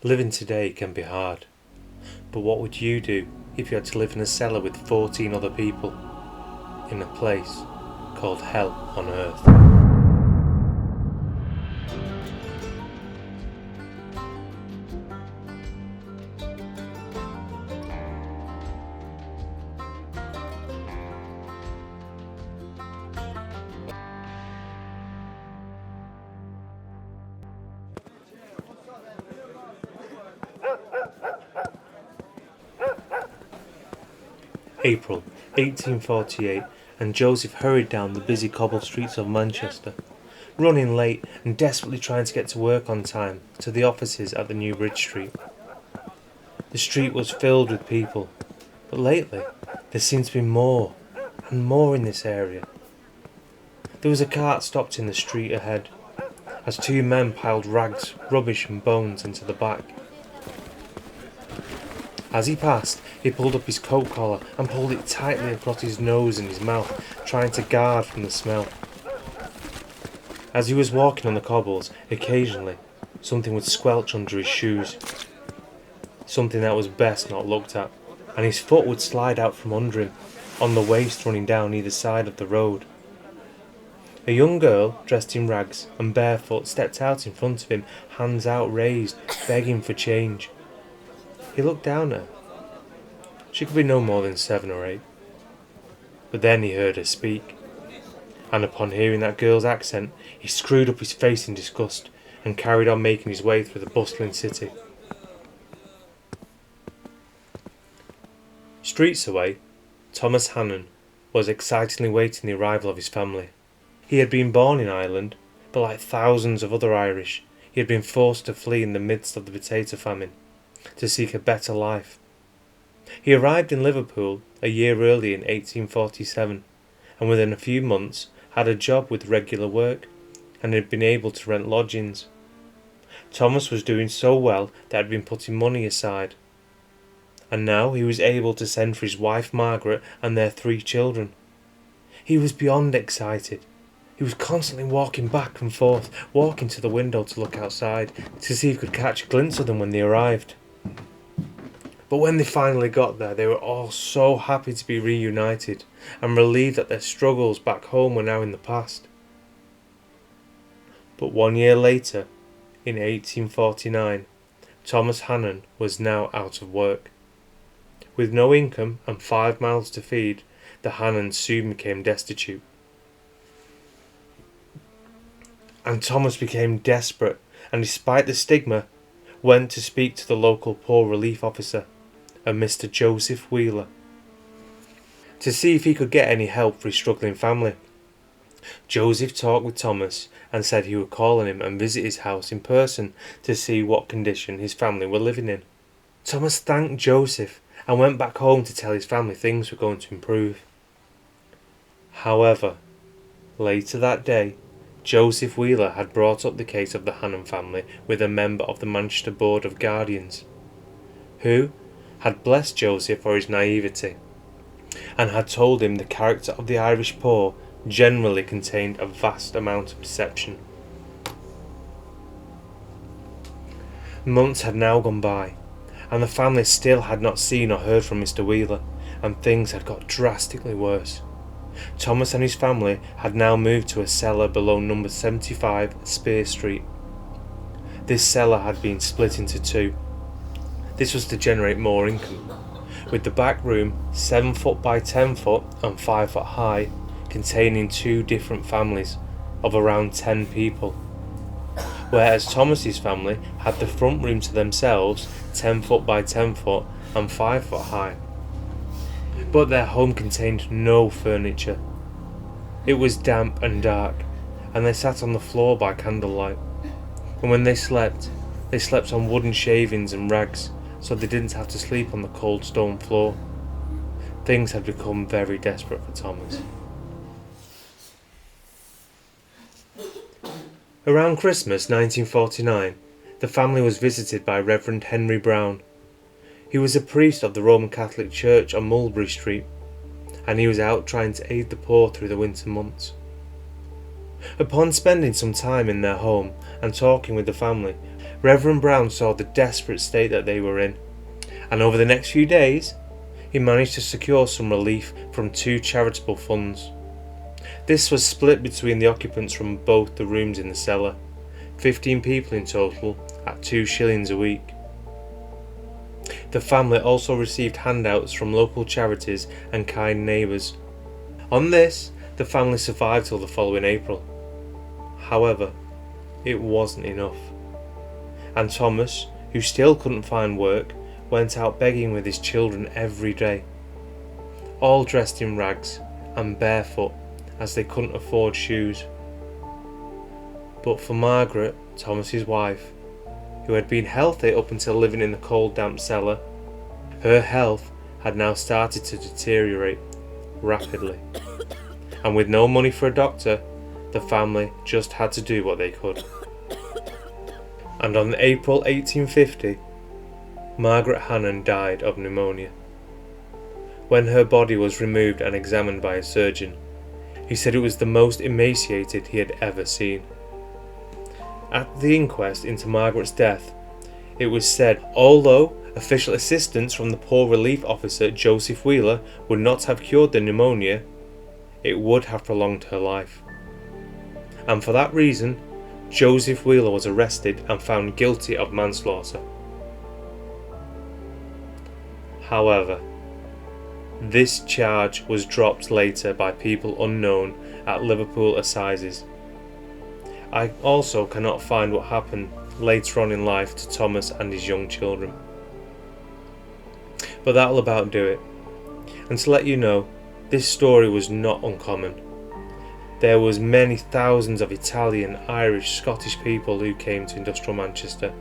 Living today can be hard, but what would you do if you had to live in a cellar with 14 other people in a place called Hell on Earth? April 1848, and Joseph hurried down the busy cobbled streets of Manchester, running late and desperately trying to get to work on time to the offices at the New Bridge Street. The street was filled with people, but lately there seemed to be more and more in this area. There was a cart stopped in the street ahead, as two men piled rags, rubbish and bones into the back. As he passed, he pulled up his coat collar and pulled it tightly across his nose and his mouth, trying to guard from the smell. As he was walking on the cobbles, occasionally something would squelch under his shoes, something that was best not looked at, and his foot would slide out from under him, on the waste running down either side of the road. A young girl, dressed in rags and barefoot, stepped out in front of him, hands out raised, begging for change. He looked down at her. She could be no more than 7 or 8. But then he heard her speak, and upon hearing that girl's accent, he screwed up his face in disgust and carried on making his way through the bustling city. Streets away, Thomas Hannon was excitedly waiting the arrival of his family. He had been born in Ireland, but like thousands of other Irish, he had been forced to flee in the midst of the potato famine, to seek a better life. He arrived in Liverpool a year early in 1847, and within a few months had a job with regular work, and had been able to rent lodgings. Thomas was doing so well that had been putting money aside, and now he was able to send for his wife Margaret and their 3 children. He was beyond excited. He was constantly walking back and forth, walking to the window to look outside, to see if he could catch a glimpse of them when they arrived. But when they finally got there, they were all so happy to be reunited, and relieved that their struggles back home were now in the past. But 1 year later, in 1849, Thomas Hannon was now out of work. With no income and 5 mouths to feed, the Hannons soon became destitute. And Thomas became desperate, and despite the stigma, went to speak to the local poor relief officer, a Mr. Joseph Wheeler, to see if he could get any help for his struggling family. Joseph talked with Thomas and said he would call on him and visit his house in person to see what condition his family were living in. Thomas thanked Joseph and went back home to tell his family things were going to improve. However, later that day, Joseph Wheeler had brought up the case of the Hannon family with a member of the Manchester Board of Guardians, who had blessed Joseph for his naivety, and had told him the character of the Irish poor generally contained a vast amount of deception. Months had now gone by, and the family still had not seen or heard from Mr. Wheeler, and things had got drastically worse. Thomas and his family had now moved to a cellar below number 75 Spear Street. This cellar had been split into 2. This was to generate more income, with the back room 7 foot by 10 foot and 5 foot high, containing 2 different families of around 10 people, whereas Thomas's family had the front room to themselves 10 foot by 10 foot and 5 foot high. But their home contained no furniture. It was damp and dark, and they sat on the floor by candlelight. And when they slept on wooden shavings and rags, so they didn't have to sleep on the cold stone floor. Things had become very desperate for Thomas. Around Christmas 1949, the family was visited by Reverend Henry Brown. He was a priest of the Roman Catholic Church on Mulberry Street, and he was out trying to aid the poor through the winter months. Upon spending some time in their home and talking with the family, Reverend Brown saw the desperate state that they were in, and over the next few days, he managed to secure some relief from 2 charitable funds. This was split between the occupants from both the rooms in the cellar, 15 people in total, at 2 shillings a week. The family also received handouts from local charities and kind neighbours. On this, the family survived till the following April. However, it wasn't enough, and Thomas, who still couldn't find work, went out begging with his children every day, all dressed in rags and barefoot as they couldn't afford shoes. But for Margaret, Thomas's wife, who had been healthy up until living in the cold, damp cellar, her health had now started to deteriorate rapidly, and with no money for a doctor, the family just had to do what they could. And on April 1850, Margaret Hannon died of pneumonia. When her body was removed and examined by a surgeon, he said it was the most emaciated he had ever seen. At the inquest into Margaret's death, it was said although official assistance from the Poor Relief Officer Joseph Wheeler would not have cured the pneumonia, it would have prolonged her life. And for that reason, Joseph Wheeler was arrested and found guilty of manslaughter. However, this charge was dropped later by people unknown at Liverpool Assizes. I also cannot find what happened later on in life to Thomas and his young children. But that'll about do it. And to let you know, this story was not uncommon. There was many thousands of Italian, Irish, Scottish people who came to industrial Manchester.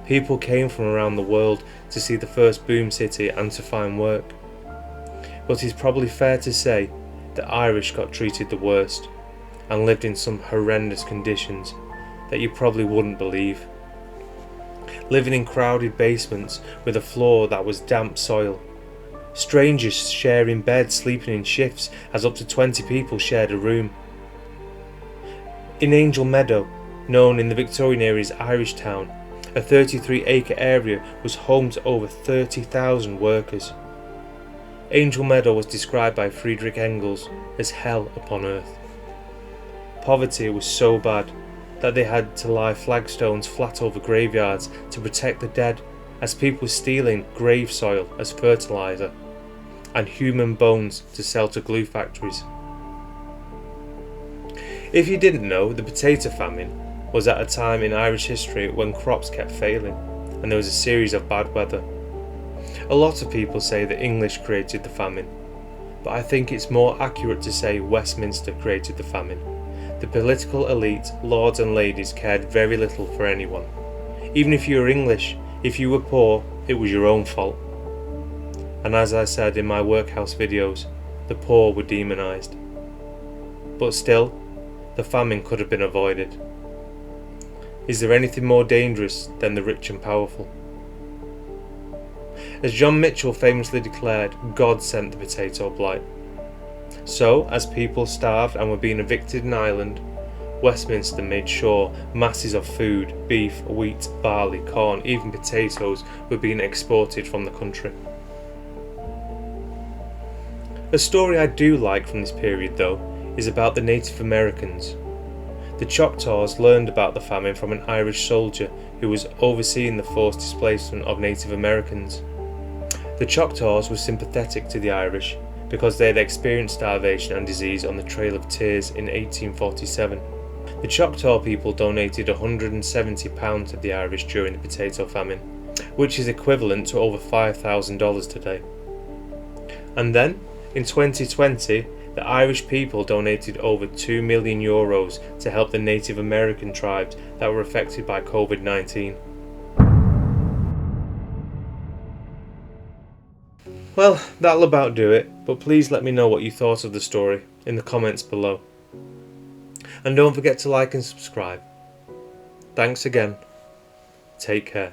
People came from around the world to see the first boom city and to find work. But it's probably fair to say the Irish got treated the worst and lived in some horrendous conditions that you probably wouldn't believe. Living in crowded basements with a floor that was damp soil. Strangers sharing beds, sleeping in shifts as up to 20 people shared a room. In Angel Meadow, known in the Victorian era as Irish Town, a 33-acre area was home to over 30,000 workers. Angel Meadow was described by Friedrich Engels as hell upon earth. Poverty was so bad that they had to lie flagstones flat over graveyards to protect the dead, as people were stealing grave soil as fertiliser and human bones to sell to glue factories. If you didn't know, the potato famine was at a time in Irish history when crops kept failing and there was a series of bad weather. A lot of people say the English created the famine, but I think it's more accurate to say Westminster created the famine. The political elite, lords and ladies, cared very little for anyone. Even if you were English, if you were poor, it was your own fault. And as I said in my workhouse videos, the poor were demonised. But still, the famine could have been avoided. Is there anything more dangerous than the rich and powerful? As John Mitchell famously declared, God sent the potato blight. So, as people starved and were being evicted in Ireland, Westminster made sure masses of food, beef, wheat, barley, corn, even potatoes were being exported from the country. A story I do like from this period though is about the Native Americans. The Choctaws learned about the famine from an Irish soldier who was overseeing the forced displacement of Native Americans. The Choctaws were sympathetic to the Irish because they had experienced starvation and disease on the Trail of Tears in 1847. The Choctaw people donated £170 to the Irish during the potato famine, which is equivalent to over $5,000 today. And then, in 2020, the Irish people donated over €2 million to help the Native American tribes that were affected by COVID-19. Well, that'll about do it, but please let me know what you thought of the story in the comments below. And don't forget to like and subscribe. Thanks again. Take care.